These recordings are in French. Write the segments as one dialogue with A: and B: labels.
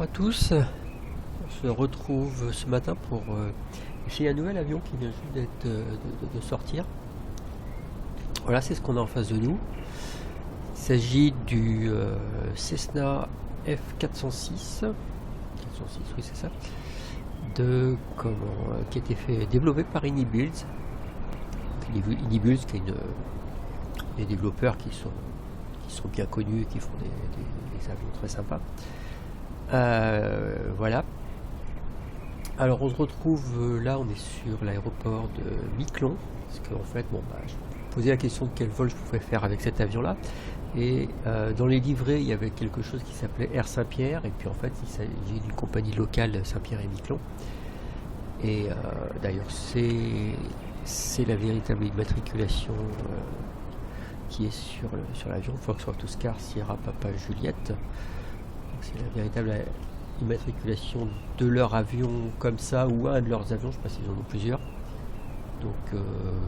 A: à tous, on se retrouve ce matin pour essayer un nouvel avion qui vient juste de sortir. Voilà, c'est ce qu'on a en face de nous. Il s'agit du Cessna F406, 406, oui c'est ça, qui a été développé par Inibuilds. Inibuilds qui est des développeurs qui sont bien connus et qui font des avions très sympas. Voilà. Alors on se retrouve là, on est sur l'aéroport de Miquelon, parce qu'en fait, je me posais la question de quel vol je pouvais faire avec cet avion-là. Et dans les livrets, il y avait quelque chose qui s'appelait Air Saint-Pierre, et puis en fait, il s'agit d'une compagnie locale, Saint-Pierre et Miquelon. Et d'ailleurs, c'est la véritable immatriculation qui est sur l'avion, Foxtrot Oscar Sierra Papa Juliette. C'est la véritable immatriculation de leur avion comme ça, ou un de leurs avions, je ne sais pas s'ils en ont plusieurs. Donc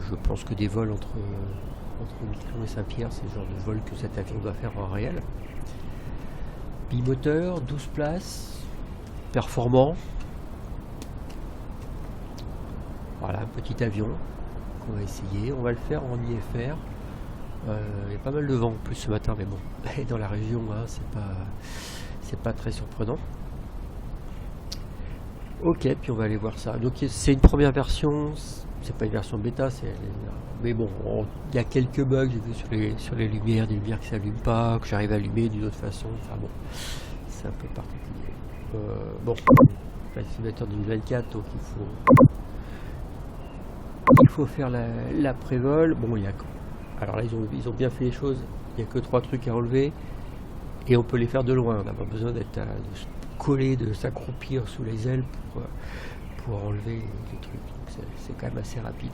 A: je pense que des vols entre Miquelon et Saint-Pierre, c'est le genre de vol que cet avion doit faire en réel. Bimoteur, 12 places, performant. Voilà, un petit avion qu'on va essayer. On va le faire en IFR. Il y a pas mal de vent en plus ce matin, mais bon, dans la région, c'est pas très surprenant. Ok, puis on va aller voir ça. Donc c'est une première version, c'est pas une version bêta, mais bon, il y a quelques bugs, j'ai vu sur les lumières, des lumières qui s'allument pas, que j'arrive à allumer d'une autre façon. Enfin bon, c'est un peu particulier. Bon, la simulateur 2024, donc il faut faire l'après-vol. Bon, alors là ils ont bien fait les choses. Il n'y a que 3 trucs à relever et on peut les faire de loin. On n'a pas besoin de se coller, de s'accroupir sous les ailes pour enlever les trucs. Donc c'est quand même assez rapide.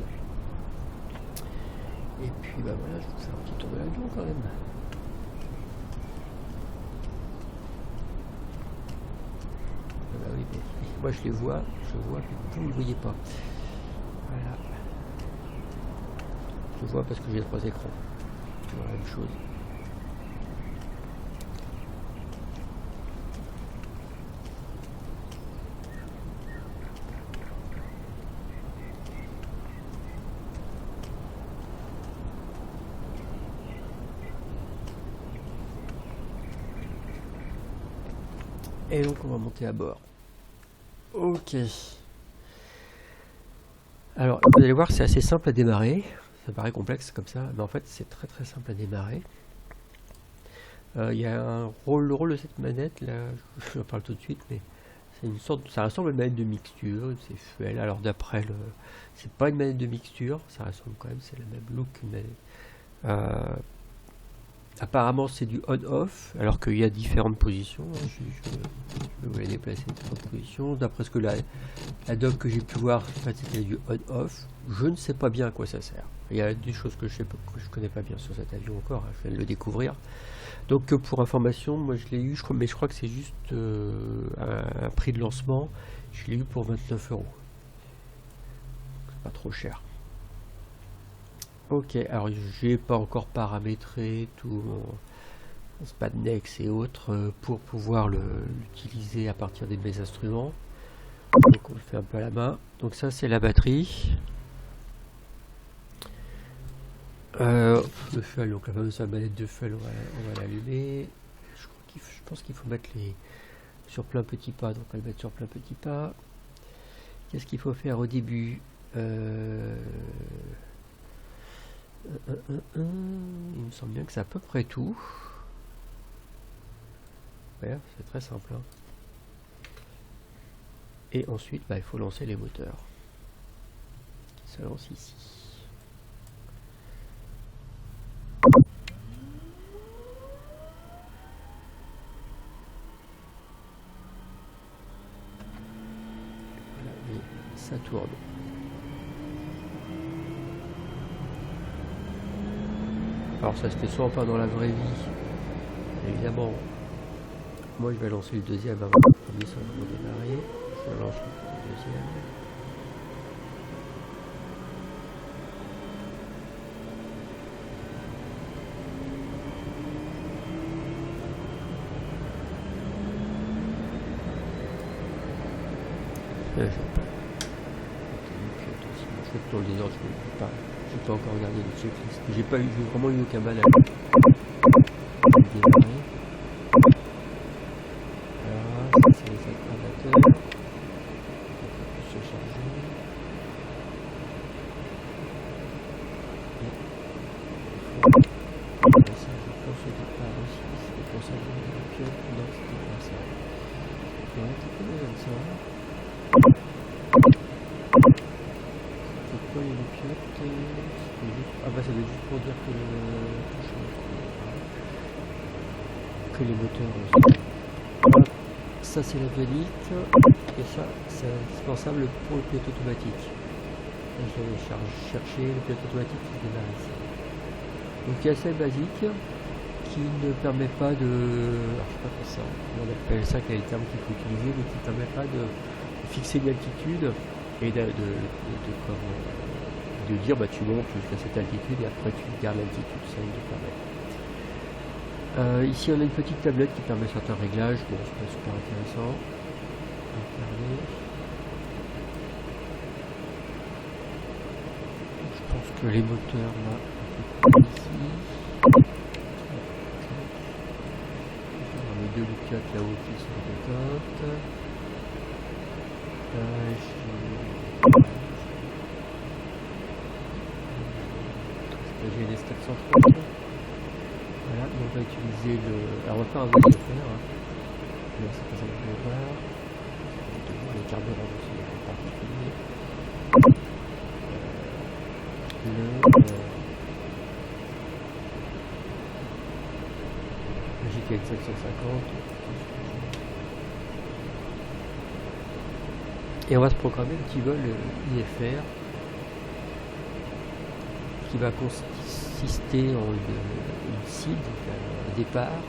A: Et puis voilà, je vais vous faire un petit tour de l'avion quand même. Oui, mais moi je vois, mais vous ne le voyez pas. Voilà. Je vois parce que j'ai 3 écrans. C'est la même chose. Et donc on va monter à bord. Ok. Alors vous allez voir, c'est assez simple à démarrer. Ça paraît complexe comme ça, mais en fait c'est très très simple à démarrer. Il y a le rôle de cette manette, là, je en parle tout de suite, mais c'est une sorte, ça ressemble à une manette de mixture, c'est Fuel. Alors d'après c'est pas une manette de mixture, ça ressemble quand même, c'est le même look qu'une manette. Apparemment c'est du on-off, alors qu'il y a différentes positions. Je vais vous les déplacer différentes positions. D'après ce que la doc que j'ai pu voir, en fait, c'était du on-off. Je ne sais pas bien à quoi ça sert. Il y a des choses que je connais pas bien sur cet avion encore, je viens de le découvrir. Donc pour information, moi je l'ai eu, mais je crois que c'est juste un prix de lancement. Je l'ai eu pour 29 €. C'est pas trop cher. Ok, alors j'ai pas encore paramétré tout mon Spadnex et autres pour pouvoir l'utiliser à partir de mes instruments. Donc on le fait un peu à la main. Donc ça c'est la batterie. Le fuel, donc la fameuse manette de fuel, on va l'allumer. Je pense qu'il faut mettre sur plein petit pas, donc on va le mettre sur plein petit pas. Qu'est-ce qu'il faut faire au début? Il me semble bien que c'est à peu près tout. Ouais, c'est très simple. Hein. Et ensuite, il faut lancer les moteurs. Ça lance ici. Voilà, et ça tourne. Alors ça se fait soit pas dans la vraie vie, évidemment. Moi je vais lancer le deuxième avant le premier sans redémarrer. Je lance le deuxième. J'ai pas dans le désordre, je n'ai pas encore regardé le checklist. J'ai vraiment eu aucun mal à démarrer. Voilà, ça c'est les aggravateurs. On peut se charger. Ça, je pense au départ aussi, c'était pour ça que j'ai mis le pied. Non, c'était pas ça. Ouais, t'as pas besoin de ça. C'est quoi les pilotes? Ah bah ça doit être juste pour dire que les moteurs sont... Voilà. Ça c'est la vialique et ça c'est indispensable pour le pilote automatique. Et je vais chercher le pilote automatique qui démarre ici. Donc c'est assez basique qui ne permet pas de... Alors, je sais pas quoi ça, on appelle ça, quel est le terme qu'il faut utiliser, mais qui ne permet pas de fixer une altitude et de dire bah tu montes jusqu'à cette altitude et après tu gardes l'altitude, ça ne permet. Ici on a une petite tablette qui permet certains réglages, bon c'est pas super intéressant. Je pense que les moteurs là, ici. Les deux lookouts là-haut qui sont de top. J'ai les 430. Voilà, donc on va utiliser le... Alors on va faire un VCFR. Mais c'est pas ça que je vais voir. Le carburant aussi en particulier. Le GTX 750. Et on va se programmer un petit vol IFR qui va consister en une cible, un départ,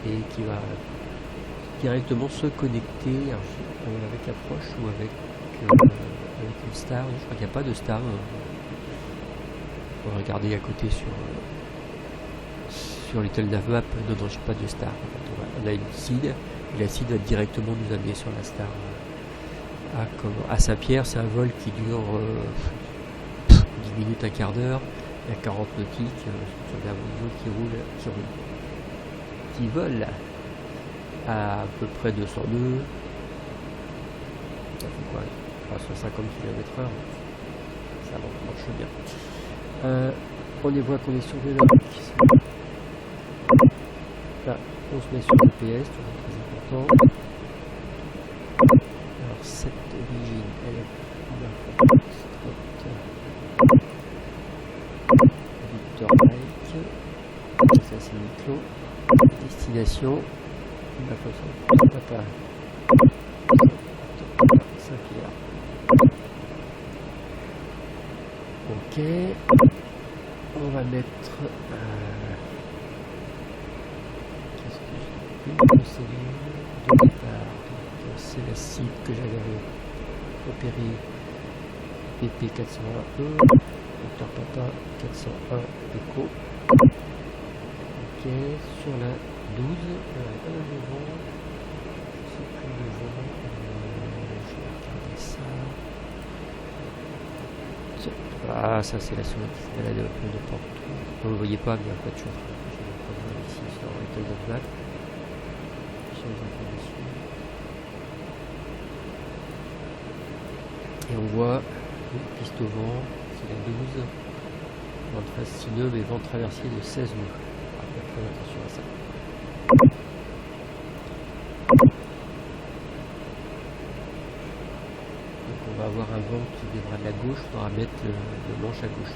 A: et qui va directement se connecter avec l'approche ou avec une star. Je crois qu'il n'y a pas de star. On va regarder à côté sur Little Navmap. Non, j'ai pas de star. En fait, on a une seed, et la seed va directement nous amener sur la star. À Saint-Pierre, c'est un vol qui dure 10 minutes, un quart d'heure. Il y a 40 nautiques sur des avions qui volent à peu près 200 nœuds. Ça fait quoi, 150 km/h. Ça marche bien. On les voit qu'on est sur des logs. Là, on se met sur le PS, toujours très important. Alors, cette origine, elle est Victor Mike. Ça, c'est Miclo. Destination. La façon. Papa. Saint-Pierre. Ok. On va mettre. Qu'est-ce que j'ai de départ. C'est la cible que j'avais opérée. PP 401E. Docteur Papa 401 Echo. Ok. Sur la 12. Pas le vent. C'est plus le vent. Je vais regarder ça. Ah, ça c'est la sonnette qui se balade un peu de partout. Vous ne le voyez pas, mais en fait, je suis en train de voir ici sur Little Navmap. Sur les informations. Et on voit une piste au vent, c'est la 12. Vent de 13 nœuds, mais vent traversier de 16 nœuds. Faire très attention à ça. On va avoir un vent qui viendra de la gauche, il faudra mettre le manche à gauche.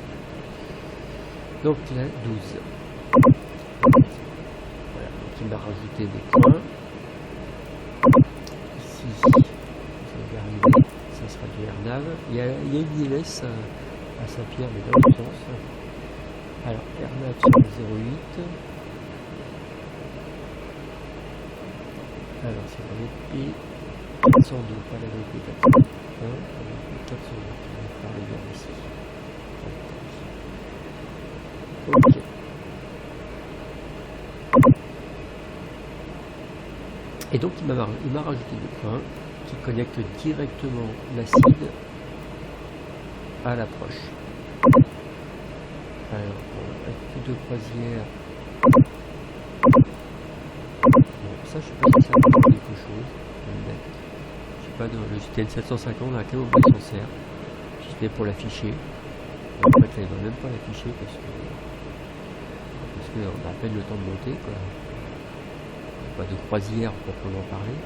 A: Donc la 12. Voilà, donc il m'a rajouté des points. Ici, je vais arriver, ça sera du RNAV. Il y a une ILS à Saint-Pierre, mais dans le sens. Alors, RNAV sur le 08. Alors, c'est la VP 402, pas la VP 401. La VP 402 qui va parler vers ici. Ok. Et donc, il m'a rajouté des points qui connecte directement l'acide à l'approche. Alors, avec plus de croisière. Bon, ça, je sais pas si ça va faire quelque chose. Je sais pas, dans le GTN 750, à quel moment il s'en sert. Si c'était pour l'afficher. En fait, là, il ne va même pas l'afficher parce qu'on a à peine le temps de monter, quoi. Pas de croisière proprement parler.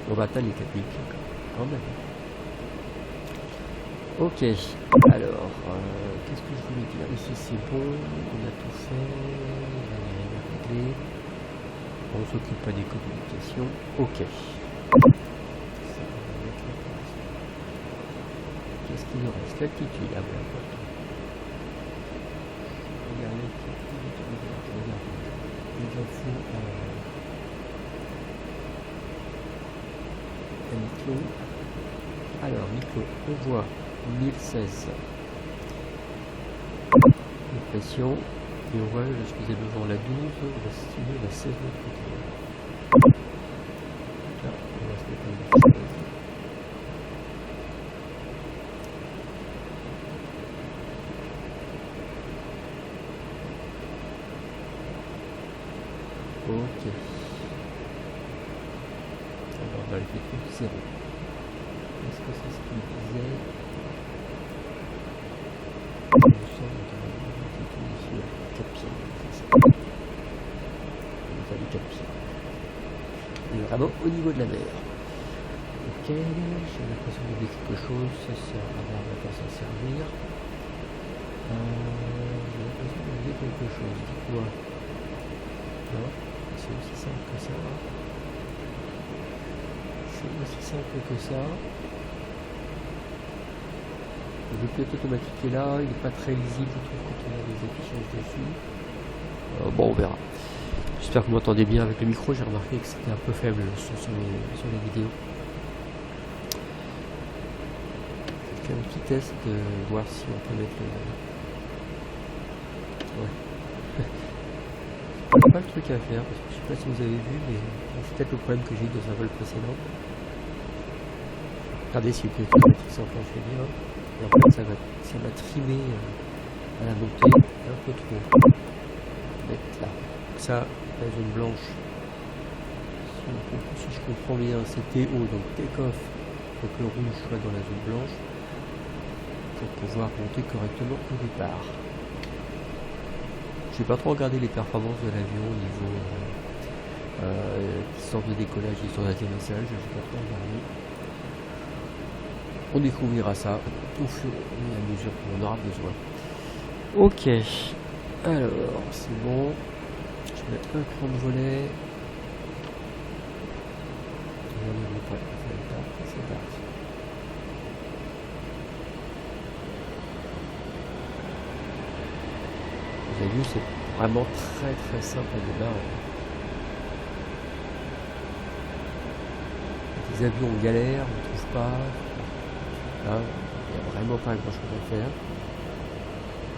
A: On va atteindre les 4000 pieds quand même. Ok, alors, qu'est-ce que je voulais dire? Ici c'est bon, on a tout fait, il n'y a rien à régler. On s'occupe pas des communications. Ok. Qu'est-ce qu'il nous reste? L'altitude, ah voilà. Regardez, les infos à Miclo. Alors, Miclo, on voit 1016 de pression et on voit, je suis devant la 12, la 6, la 16 de côté. Là, on va se mettre une 16. Ok. Alors, on va le faire 0. Est-ce que c'est ce qu'il disait? Nous sommes ici à 4 pieds. On va les 4 pieds. On est vraiment au niveau de la mer. Ok, j'ai l'impression d'oublier quelque chose. Ça sert à voir, on va pas s'en servir. J'ai l'impression d'oublier quelque chose. Dites-moi. Non, c'est aussi simple que ça. C'est aussi simple que ça. Le pilote automatique est là, il n'est pas très lisible, je trouve, quand on a des affichages dessus. Bon, on verra. J'espère que vous m'entendez bien avec le micro, j'ai remarqué que c'était un peu faible le son sur les vidéos. Je vais faire un petit test de voir si on peut mettre le... Ouais. C'est pas le truc à faire, parce que je sais pas si vous avez vu, mais c'est peut-être le problème que j'ai eu dans un vol précédent. Regardez si le pilote automatique s'enclenche bien. Et en fait, ça va trimer à la montée un peu trop. Mettre là. Donc ça, la zone blanche. Si je comprends bien, c'est TO, donc take-off. Donc le rouge soit dans la zone blanche pour pouvoir monter correctement au départ. Je n'ai pas trop regardé les performances de l'avion au niveau distance de décollage, distance d'atterrissage. Je n'ai pas trop regardé. On découvrira ça au fur et à mesure qu'on en aura besoin. Ok, alors c'est bon. Je mets un cran de volet. C'est parti. Vous avez vu, c'est vraiment très simple à démarrer. Les avions en galère, on ne trouve pas. Là, il n'y a vraiment pas grand chose à faire.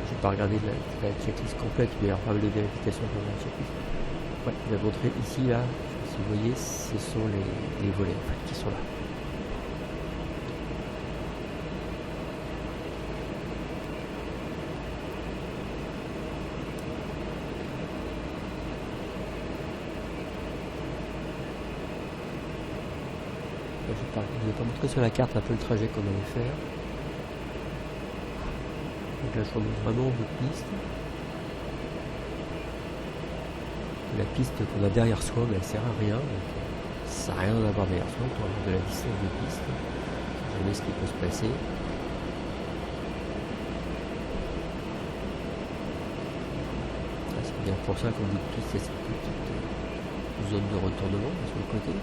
A: Je n'ai pas regardé la checklist complète, mais il y a pas mal de vérifications dans la checklist. Ouais, il va montrer ici, là, si vous voyez, ce sont les volets en fait, qui sont là. Je ne vais pas montrer sur la carte un peu le trajet qu'on allait faire. Donc là je remonte vraiment de piste. La piste qu'on a derrière soi, ben, elle sert à rien. Donc, ça n'a rien à voir derrière soi, on peut avoir de la distance de piste. Vous savez ce qui peut se passer. C'est bien pour ça qu'on dit que c'est cette petite zone de retournement sur le côté.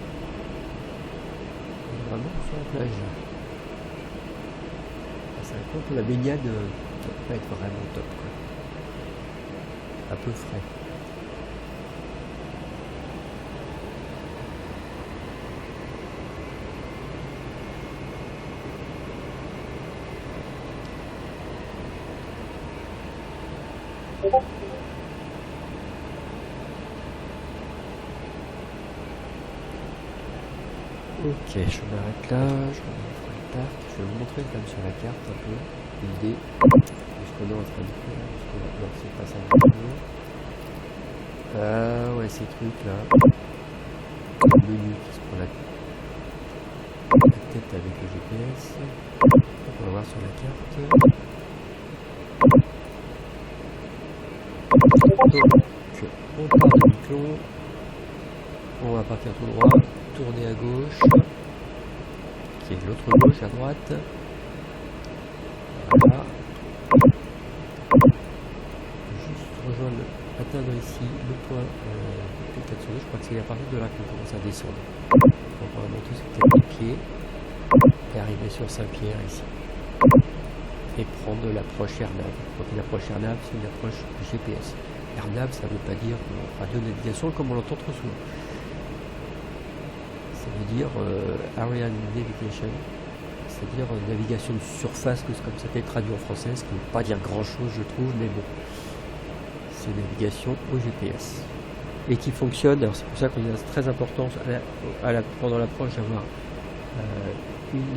A: Vraiment sur la plage. C'est un peu que la baignade ne va pas être vraiment top, quoi. Un peu frais. Ok, je m'arrête là, je remonte le parc, je vais vous montrer quand même sur la carte un peu l'idée de ce qu'on est en train de faire, parce que non, c'est pas ça du tout. Ah ouais, ces trucs là, le menu qui se prend la tête avec le GPS, donc on va voir sur la carte. Donc, on part de Miquelon, on va partir tout droit, tourner à gauche, qui est l'autre gauche à droite. Voilà. Juste rejoindre, atteindre ici le point P402, je crois que c'est à partir de là qu'on commence à descendre. On va monter sur quelques pieds et arriver sur Saint-Pierre ici. Et prendre l'approche AirNav. Donc une approche AirNav, c'est une approche GPS. AirNav, ça ne veut pas dire radio-navigation comme on l'entend trop souvent. Ça veut dire Area Navigation, c'est-à-dire navigation de surface, que c'est comme ça peut être traduit en français, ce qui ne veut pas dire grand-chose, je trouve, mais bon. C'est navigation au GPS. Et qui fonctionne, alors c'est pour ça qu'on est très important pendant l'approche d'avoir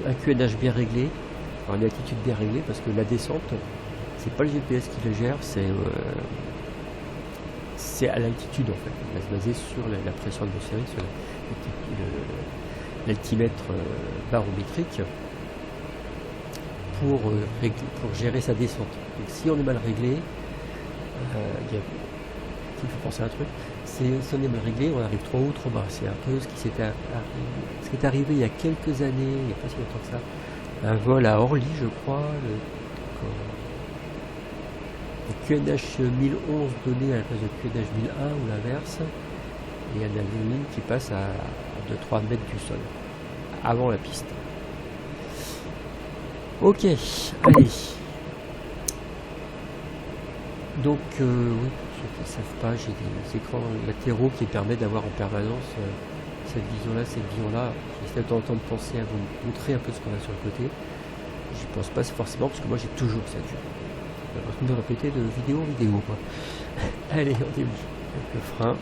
A: un QNH bien réglé, alors une altitude bien réglée, parce que la descente, c'est pas le GPS qui le gère, c'est à l'altitude en fait. On va se baser sur la pression atmosphérique, sur l'altimètre barométrique pour gérer sa descente. Donc si on est mal réglé, il faut penser à un truc, si on est mal réglé, on arrive trop haut, trop bas. C'est un peu ce qui est arrivé il y a quelques années, il n'y a pas si longtemps que ça, un vol à Orly, je crois, le QNH 1011 donné à la place de QNH 1001 ou l'inverse, et il y a une ligne qui passe à 2-3 mètres du sol, avant la piste. Ok, allez. Donc, oui, pour ceux qui ne savent pas, j'ai des écrans latéraux qui permettent d'avoir en permanence cette vision-là, J'essaie de temps en temps de penser à vous montrer un peu ce qu'on a sur le côté. J'y pense pas forcément parce que moi j'ai toujours cette vue. J'ai l'impression de répéter de vidéo en vidéo, quoi. Allez, on débute. Avec le frein,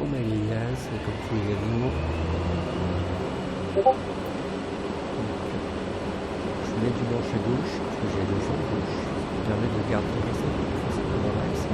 A: on met les gaz, et comme tous les avions. Je mets du manche à gauche, parce que j'ai le vent gauche, qui permet de garder ça facilement dans l'axe.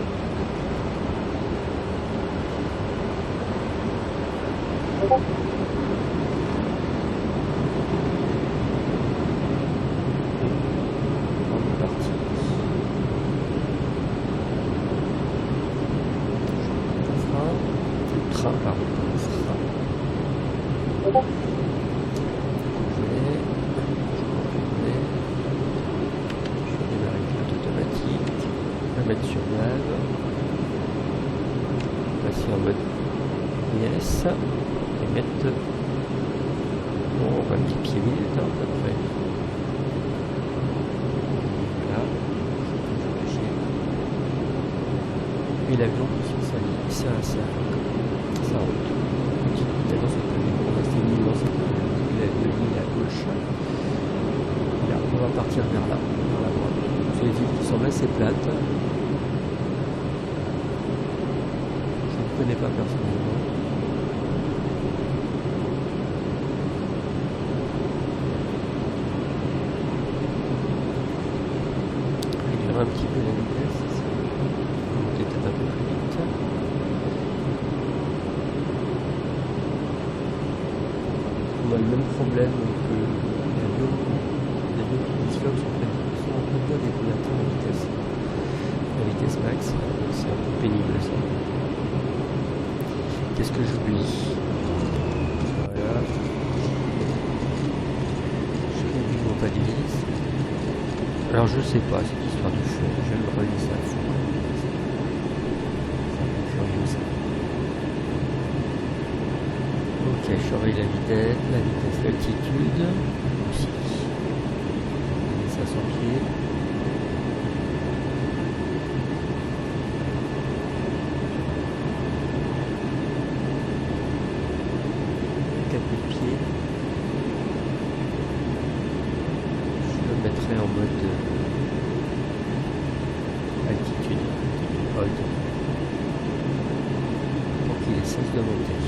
A: Mettre sur nav, passer en mode yes et mettre bon, un petit pied minute à peu près. Voilà, et l'avion ça route. Maintenant ça peut rester mis dans cette ligne à gauche. Là, on va partir vers là, vers la droite. C'est des îles qui semblent assez plates. Je ne connais pas personnellement. Réduire un petit peu la vitesse, monter peut-être un peu plus vite. On a le même problème que l'avion qui disloque son prénom. On peut pas découvrir la vitesse max, c'est un peu pénible ça. Qu'est-ce que j'oublie? Voilà. Je démontabilise. Alors je sais pas cette histoire de feu, je vais le relier ça à fond. Ok, je surveille la vitesse, l'altitude aussi. 500 pieds. Pieds. Je le mettrai en mode altitude haute pour qu'il cesse de monter.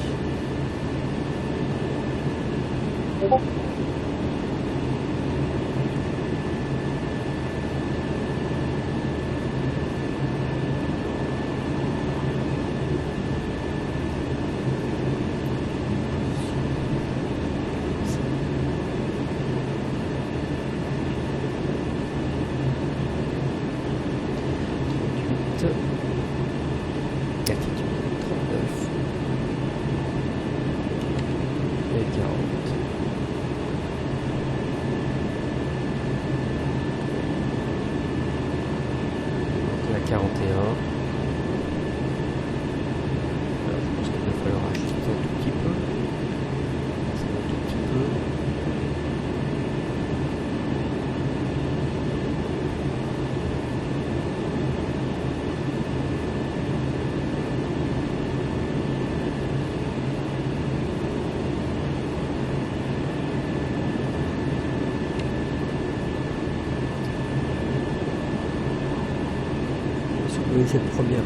A: Cette première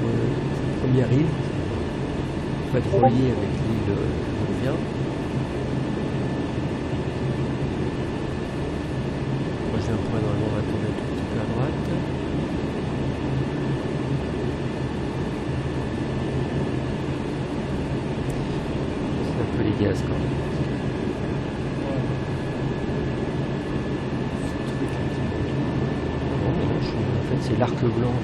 A: île va être reliée avec l'île de Louvain. Prochain point, normalement, on va tourner un tout petit peu à droite. C'est un peu les gaz quand même. En fait, c'est l'arc blanc.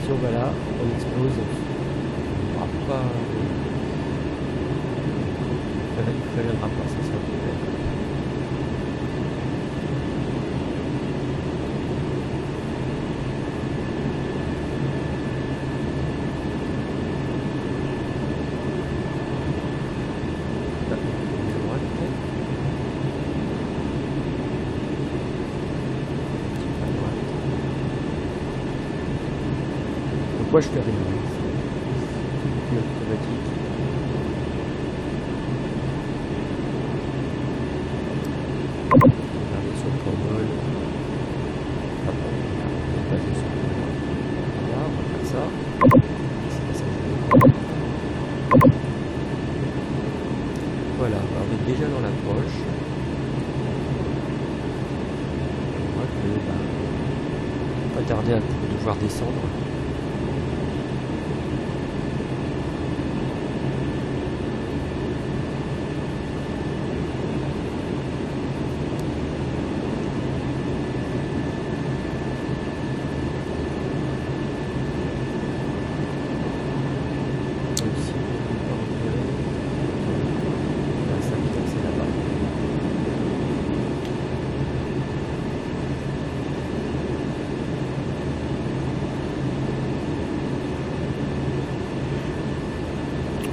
A: Si on va là, on explose, on ne pourra pas. Ça ne viendra pas, ça c'est un problème. Moi je fais rien, c'est automatique. Regardez sur le plan vol. Ah bon, on est basé sur le plan. Voilà, on va faire ça. Voilà, on est déjà dans l'approche. On voit que pas tarder à devoir descendre.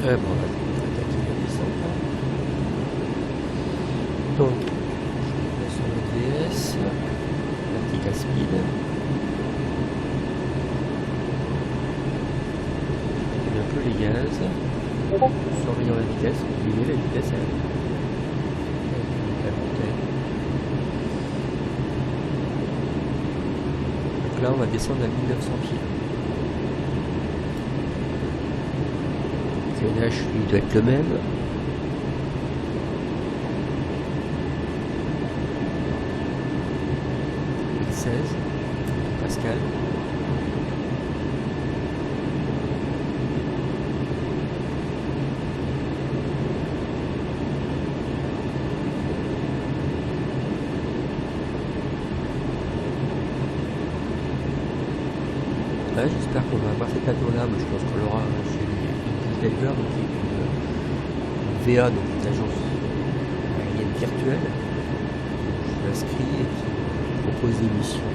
A: Bon, on va attaquer la descente. Donc, je vais sur le DS, vertical speed. Je mets un peu les gaz, surveillant la vitesse. Vous voyez, la vitesse elle monter. Donc là, on va descendre à 1900 pieds. Le CNH lui doit être le même. « 16 Pascal. Ouais, j'espère qu'on va avoir cet avion là, mais je pense qu'on l'aura chez les Delver, donc une VA, donc une agence aérienne virtuelle. Je suis inscrit et qui propose des missions.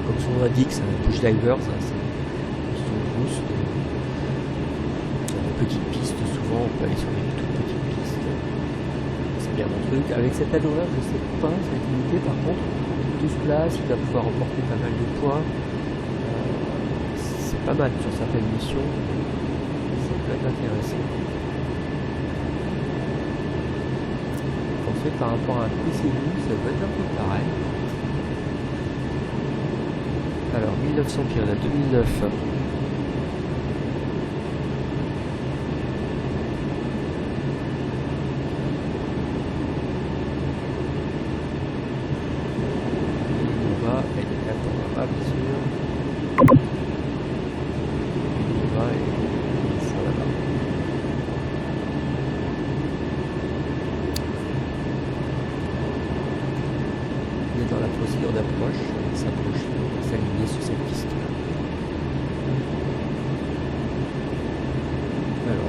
A: Comme son nom l'indique, c'est un push diver, ça c'est une mission de boost. Sur des petites pistes, souvent on peut aller sur des toutes petites pistes. C'est bien mon truc. Avec cet avion là, je sais pas, ça va être limité par contre. 12 places, il va pouvoir remporter pas mal de points. C'est pas mal sur certaines missions, ça peut être intéressant. Ensuite, par rapport à un PCU, ça va être un peu pareil. Alors 1900 pieds, on a 2009.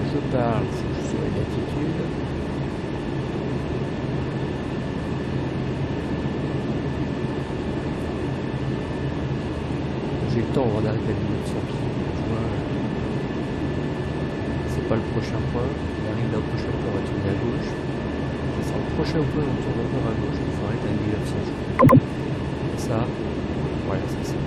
A: je parle, c'est que je suis à une altitude. J'ai le temps avant d'arriver à 1900 pieds. Tu vois, c'est pas le prochain point. On arrive d'un prochain point, on va tourner à gauche. Ça sera le prochain point, on tourne encore à gauche. Il faut arrêter à 1900. Ça, voilà, c'est ça.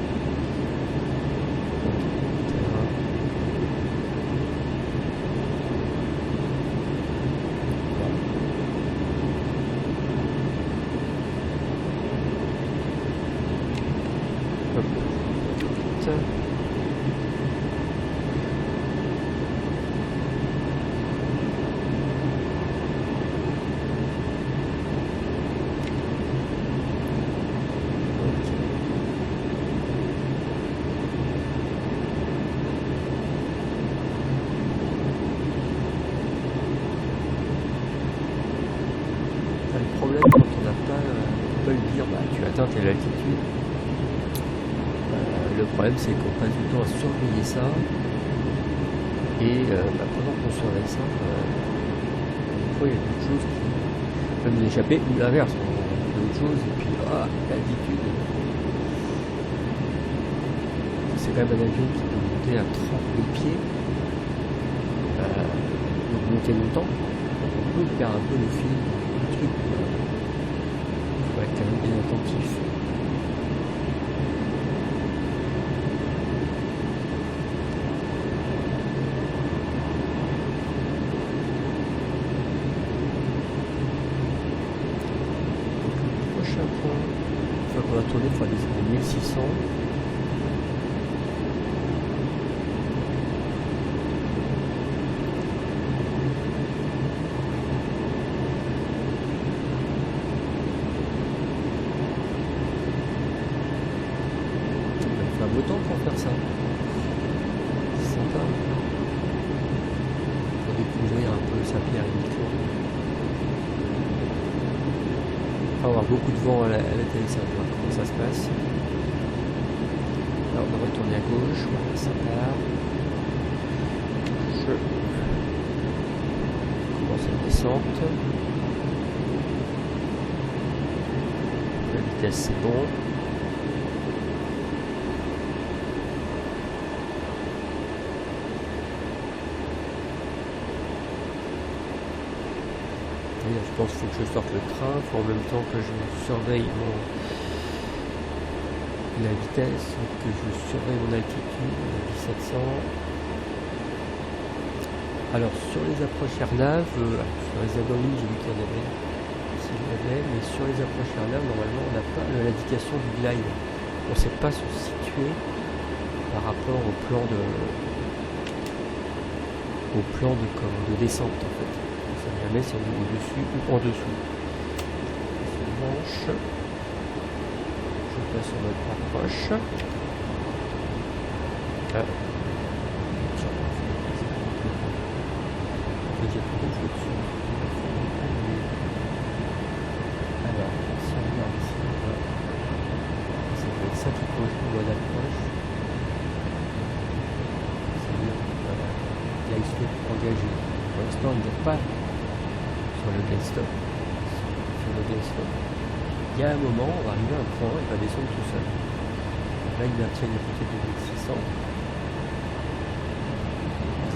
A: Telle altitude. Le problème c'est qu'on passe du temps à surveiller ça et pendant qu'on surveille ça, des fois il y a d'autres choses qui peuvent nous échapper ou l'inverse, on fait autre chose et puis l'altitude, c'est quand même un avion qui peut monter à 30 000 pieds, donc monter longtemps, on peut perdre un peu le fil du truc. Il faut être quand même bien attentif. Prochain point, une fois qu'on va tourner, il faut descendre à 1600. Temps pour faire ça. C'est sympa. Pour découvrir un peu sa pierre électrique. Il faut avoir beaucoup de vent à l'atterrissage, voir comment ça se passe. Alors on va retourner à gauche, voilà, ça part. Je commence la descente. La vitesse c'est bon. Je pense qu'il faut que je sorte le train, il faut en même temps que je surveille la vitesse, que je surveille mon altitude, 1700. Alors sur les approches airnav, sur les anomalies j'ai vu qu'il y en avait, mais sur les approches airnav, normalement on n'a pas l'indication du glide. On ne sait pas se situer par rapport au plan de descente en fait. Jamais si on est au-dessus ou en dessous. C'est manche. Je passe sur notre approche. Alors, si on regarde ici, ça doit être ça qui pose le mode approche. C'est-à-dire, là il se fait engager. Pour l'instant, il n'y a pas sur le glide stop. Il y a un moment, on va arriver à un point, il va descendre tout seul. Là, il maintient une vitesse de 1600.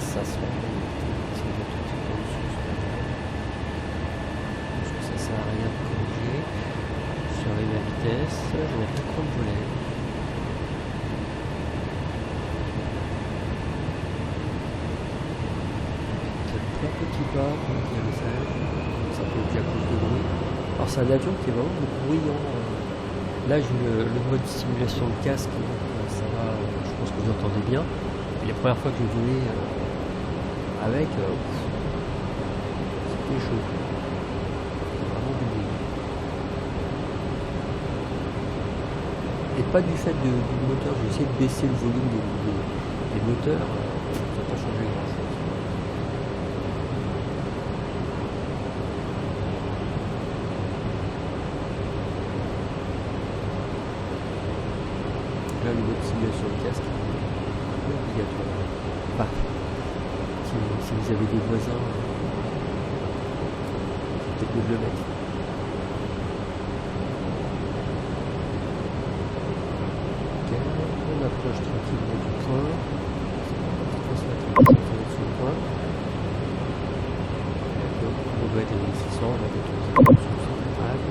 A: Ça se rend compte. Si on est tout petit peu au-dessus, parce que ça sert à rien de corriger. Surveille la vitesse, je vais mettre le chrono volet. Petit pas pour l'atterrissage, ça fait déjà plus de bruit. Alors c'est un avion qui est vraiment bruyant. Là j'ai le mode simulation de casque, ça va, je pense que vous entendez bien. Et la première fois que j'ai volé avec, c'était chaud. C'était vraiment du bruit. Et pas du fait du moteur, j'ai essayé de baisser le volume des moteurs, ça n'a pas changé grand chose. Là, le mode simulation de casque est obligatoire. Bah, c'est vous avez des voisins, c'est peut-être mieux de le mettre. Ok, on approche tranquillement du point. On se mettre sur le point. On doit être à 1600, on va être aux centrales.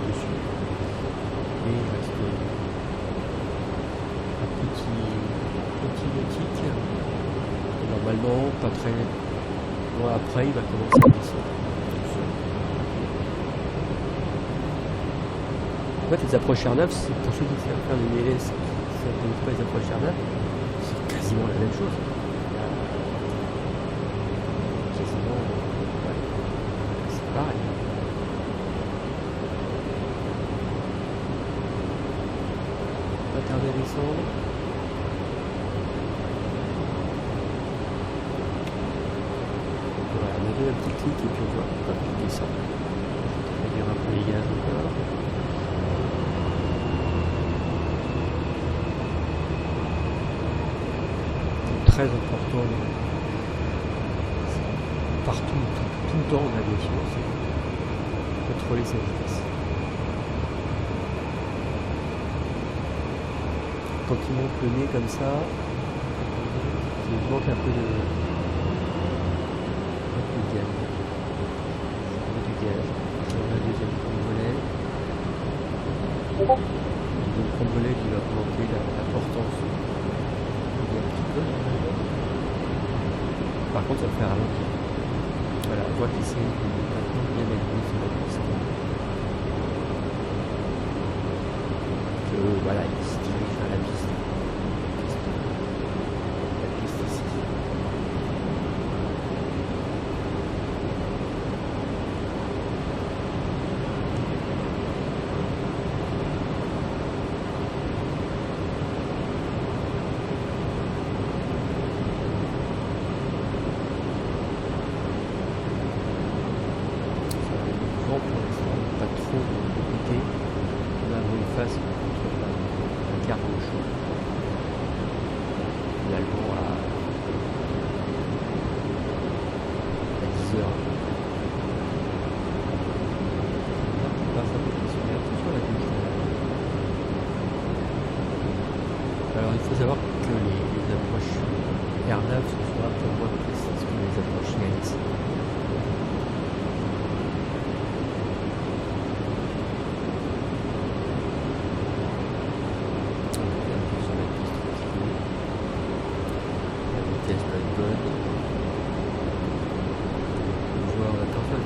A: Dessus. Et il reste un petit nautique. Et normalement, pas très loin après, il va commencer à descendre. En fait, les approches R9, c'est pour ceux qui savent faire le LS, ça ne connaît pas les approches R9, c'est quasiment la même chose. Quasiment, ouais, c'est pareil. Pas tarder à descendre. Voilà, on a deux petits clics et puis on voit qu'il descend. Je vais réduire un peu les gaz encore. Très important partout, tout le temps en aviation, c'est contrôler sa vitesse. Quand il monte le nez comme ça, il manque un peu de gaz. Du gaz. Je mets un deuxième trompe-volet. Le deuxième trompe-volet qui va augmenter l'importance un petit peu. Par contre, ça va faire ralentir. Voilà, on voit qu'il s'est maintenant bien aligné sur la piste. Voilà, il se dirige vers la piste. La piste ici. Pour l'instant, pas trop compliqué. On a une face contre la carte gauche. Finalement à 10 heures. On passe un peu plus sur la gauche. Alors il faut savoir que les approches R9 sont un peu moins précises que les approches IAS.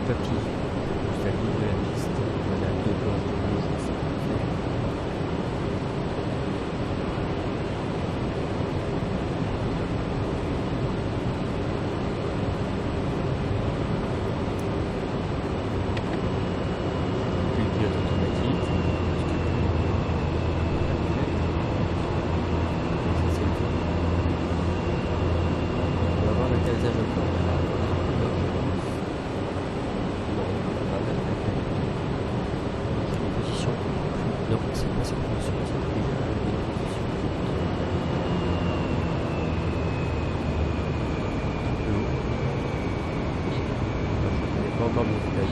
A: Papy, juste à l'île de la piste, voilà, deux bords de gauche, ça puis le pilote automatique, ça c'est le tout. On va voir l'atterrissage encore là. Non, c'est pas cette position, c'est déjà la bonne position. Un peu haut. Je n'ai pas encore mon détail.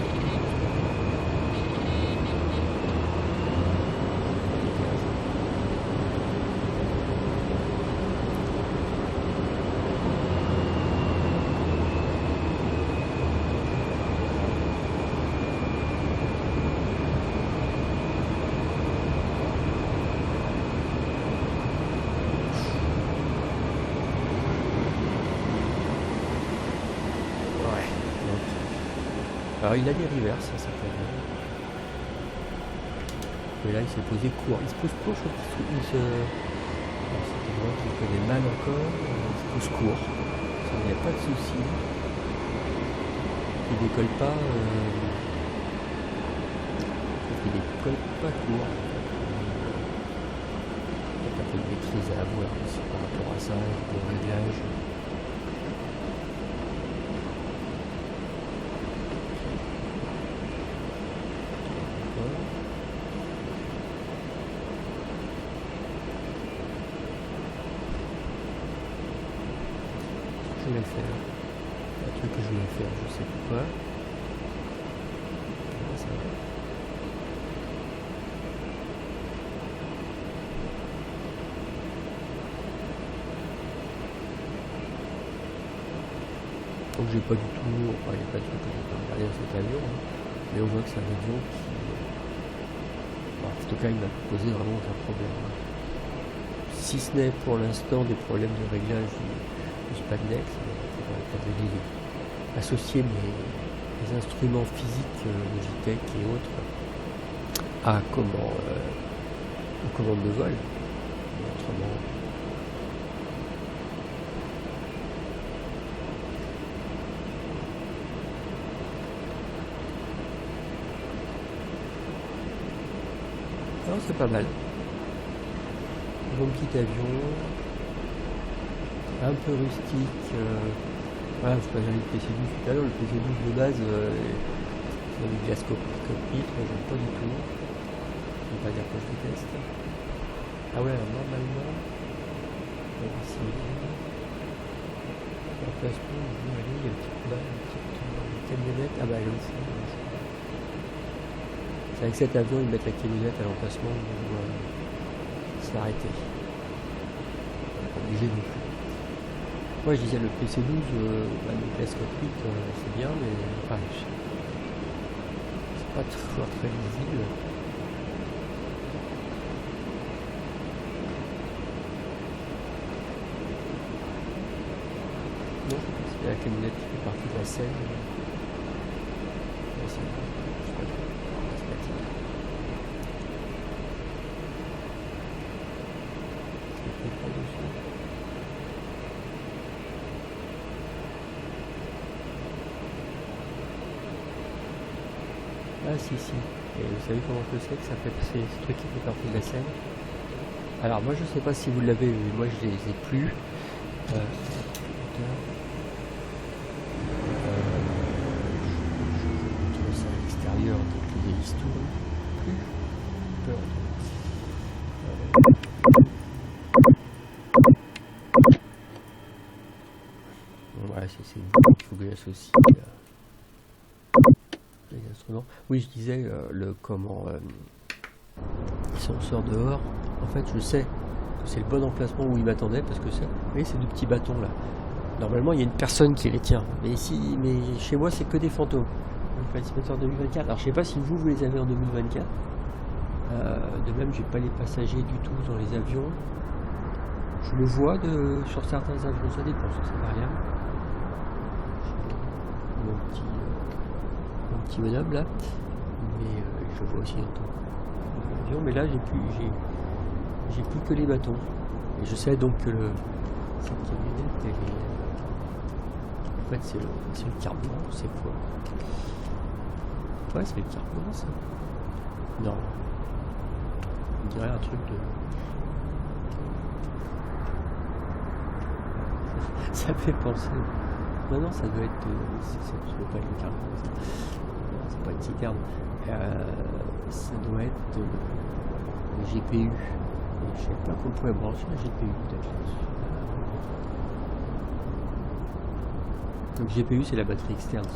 A: Alors il a des reverses, ça s'appelle. Et là il s'est posé court. Il se pose court, je crois qu'il se... C'est moi qui connais mal encore. Il se pose court. Il n'y a pas de souci. Il décolle pas. Il décolle pas court. Il y a un peu de maîtrise à avoir aussi par rapport à ça, des réglages. voulais faire. Un truc que je voulais faire, je sais plus quoi. Ça va. Donc j'ai pas du tout, enfin il y a pas de truc que j'ai pas regardé dans cet avion, hein, mais on voit que c'est un avion qui, en tout cas il m'a posé vraiment aucun problème. Si ce n'est pour l'instant des problèmes de réglage du Spandex, associer mes instruments physiques, Logitech et autres, à aux commandes de vol. Autrement, non, c'est pas mal. Mon petit avion, un peu rustique. Voilà, c'est pas j'ai le PC12 tout à l'heure. Le PC12 de base, c'est avec glace cockpit, moi j'aime pas du tout. Je ne vais pas dire que je déteste. Ah ouais, alors normalement, ici, l'emplacement, il y a une petite camionnette. Ah bah elle est aussi. C'est avec cet avion, ils mettent la camionnette à l'emplacement où c'est arrêté. Obligé non plus. Moi je disais le PC12, le glace cockpit, c'est bien, mais enfin, c'est pas toujours très lisible. Non, c'est la camionnette qui fait partie de la scène. Je sais pas trop. Ah si si, et vous savez comment je sais que ça fait c'est ce truc qui fait partie de la scène. Alors moi je sais pas si vous l'avez vu, moi je les ai plus. Je trouve ça à l'extérieur des listes plus peur. Voilà, c'est il faut que j'associe les instruments. Oui, je disais si on sort dehors, en fait je sais que c'est le bon emplacement où il m'attendait parce que c'est, vous voyez, ces deux petits bâtons là. Normalement il y a une personne qui les tient, mais chez moi c'est que des fantômes. Le Flight Simulator 2024. Alors je sais pas si vous les avez en 2024. De même j'ai pas les passagers du tout dans les avions. Je le vois sur certains avions, ça dépend, ça c'est variable. Mon petit bonhomme là, mais je le vois aussi dans l'avion, mais là j'ai plus que les bâtons. Et je sais donc que cette camionnette, elle est, en fait c'est le carburant, c'est quoi? Ouais, c'est le carburant ça. Non. On dirait un truc de... Ça fait penser... Non, ça doit être... ça doit pas être le carburant, ça. C'est pas une citerne. Ça doit être le GPU. Je sais pas qu'on pourrait brancher un GPU peut-être là-dessus. Donc GPU c'est la batterie externe.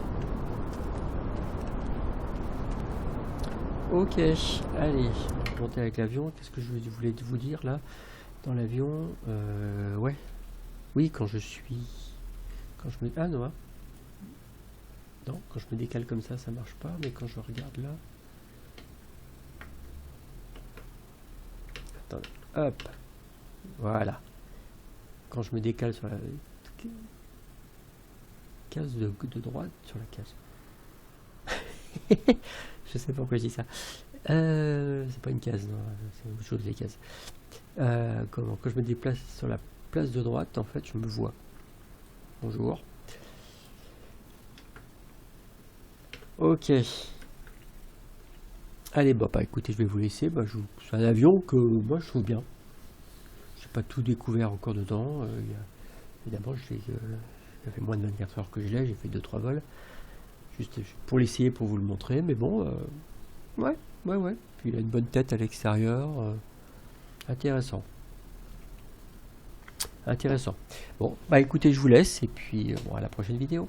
A: Ok, allez, on va monter avec l'avion. Qu'est-ce que je voulais vous dire là? Dans l'avion, ouais. Oui, quand je me... Ah non, hein. Non, quand je me décale comme ça marche pas, mais quand je regarde là... Attendez, hop. Voilà. Quand je me décale sur la case de droite, sur la case. Je sais pas pourquoi je dis ça. C'est pas une case, non, c'est autre chose les cases. Quand je me déplace sur la place de droite, en fait, je me vois. Bonjour. Ok. Allez, bah écoutez, je vais vous laisser. C'est un avion que moi je trouve bien. J'ai pas tout découvert encore dedans. Évidemment, ça fait moins de 24 heures que je l'ai. J'ai fait 2-3 vols. Juste pour l'essayer, pour vous le montrer. Mais bon, ouais. Puis il a une bonne tête à l'extérieur. Intéressant. intéressant. Bon, bah écoutez, je vous laisse et puis bon, à la prochaine vidéo.